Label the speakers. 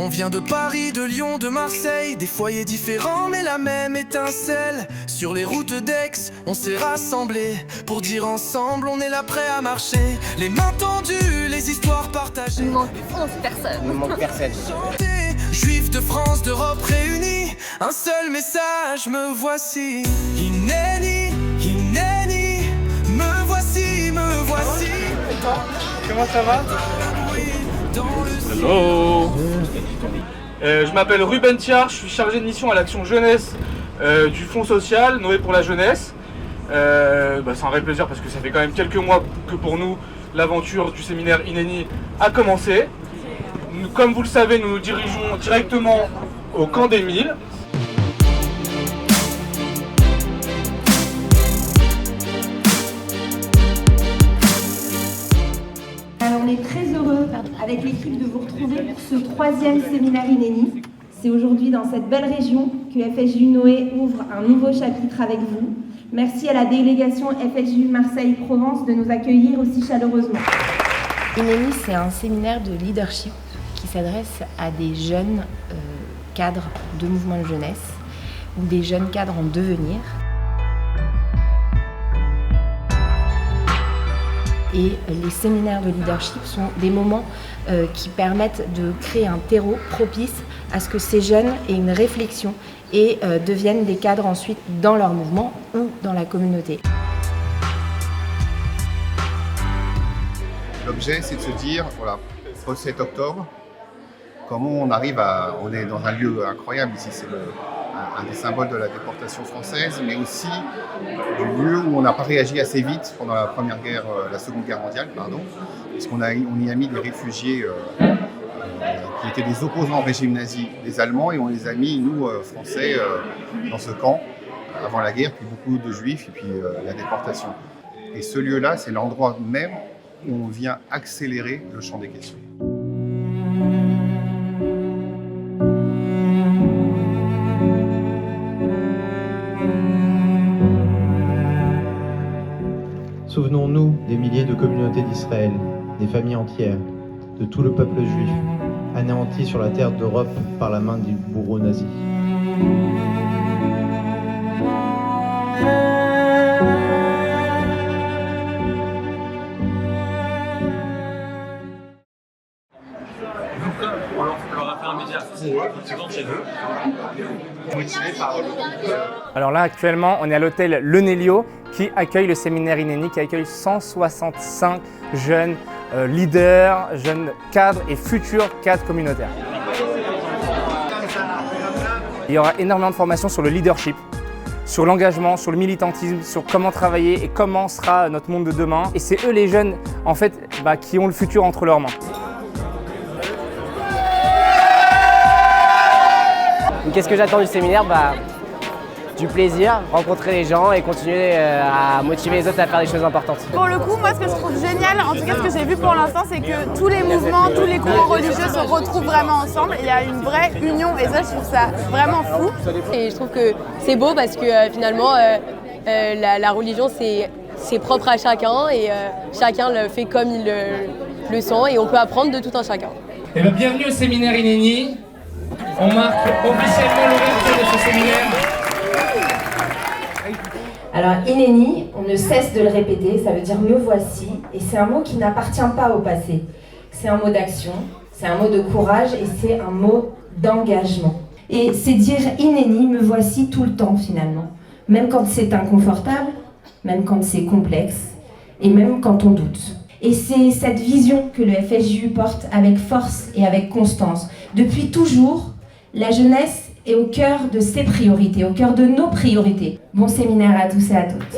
Speaker 1: On vient de Paris, de Lyon, de Marseille, des foyers différents mais la même étincelle. Sur les routes d'Aix, on s'est rassemblés pour dire ensemble on est là prêt à marcher. Les mains tendues, les histoires partagées.
Speaker 2: Il manque 11 personnes.
Speaker 3: Il manque personne.
Speaker 1: Juifs de France, d'Europe réunis, un seul message, me voici. Hineni, Hineni, me voici, me voici.
Speaker 4: Comment ça va? Hello. Je m'appelle Ruben Thiard, je suis chargé de mission à l'action jeunesse du Fonds social Noé pour la jeunesse. C'est un vrai plaisir parce que ça fait quand même quelques mois que pour nous l'aventure du séminaire Hineni a commencé. Comme vous le savez, nous nous dirigeons directement au camp des 1000.
Speaker 5: On est très heureux avec l'équipe de vous retrouver pour ce 3e séminaire Hineni. C'est aujourd'hui dans cette belle région que FSJU Noé ouvre un nouveau chapitre avec vous. Merci à la délégation FSJU Marseille-Provence de nous accueillir aussi chaleureusement.
Speaker 6: Hineni, c'est un séminaire de leadership qui s'adresse à des jeunes cadres de mouvements de jeunesse ou des jeunes cadres en devenir. Et les séminaires de leadership sont des moments qui permettent de créer un terreau propice à ce que ces jeunes aient une réflexion et deviennent des cadres ensuite dans leur mouvement ou dans la communauté.
Speaker 7: L'objet, c'est de se dire, voilà, au 7 octobre, comment on arrive à... On est dans un lieu incroyable ici, c'est un des symboles de la déportation française, mais aussi du lieu où on n'a pas réagi assez vite pendant la Seconde Guerre mondiale, puisqu'on y a mis des réfugiés qui étaient des opposants au régime nazi des Allemands, et on les a mis, nous, Français, dans ce camp avant la guerre, puis beaucoup de Juifs, et puis la déportation. Et ce lieu-là, c'est l'endroit même où on vient accélérer le champ des questions.
Speaker 8: Souvenons-nous des milliers de communautés d'Israël, des familles entières, de tout le peuple juif, anéantis sur la terre d'Europe par la main des bourreaux nazis.
Speaker 9: Alors là, actuellement, on est à l'hôtel Le Nélio qui accueille le séminaire Hineni, qui accueille 165 jeunes leaders, jeunes cadres et futurs cadres communautaires. Il y aura énormément de formations sur le leadership, sur l'engagement, sur le militantisme, sur comment travailler et comment sera notre monde de demain. Et c'est eux les jeunes, en fait, qui ont le futur entre leurs mains.
Speaker 3: Qu'est-ce que j'attends du séminaire? Du plaisir, rencontrer les gens et continuer à motiver les autres à faire des choses importantes.
Speaker 10: Pour le coup, moi ce que je trouve génial, en tout cas ce que j'ai vu pour l'instant, c'est que tous les mouvements, tous les courants religieux se retrouvent vraiment ensemble. Il y a une vraie union et ça je trouve ça vraiment fou.
Speaker 2: Et je trouve que c'est beau parce que finalement la religion c'est propre à chacun et chacun le fait comme il le sent et on peut apprendre de tout un chacun.
Speaker 9: Et bienvenue au séminaire Hineni. On marque officiellement l'ouverture de ce séminaire.
Speaker 5: Alors Hineni, on ne cesse de le répéter, ça veut dire me voici, et c'est un mot qui n'appartient pas au passé. C'est un mot d'action, c'est un mot de courage et c'est un mot d'engagement. Et c'est dire Hineni, me voici tout le temps finalement, même quand c'est inconfortable, même quand c'est complexe et même quand on doute. Et c'est cette vision que le FSJU porte avec force et avec constance. Depuis toujours, la jeunesse est au cœur de ses priorités, au cœur de nos priorités. Bon séminaire à tous et à toutes.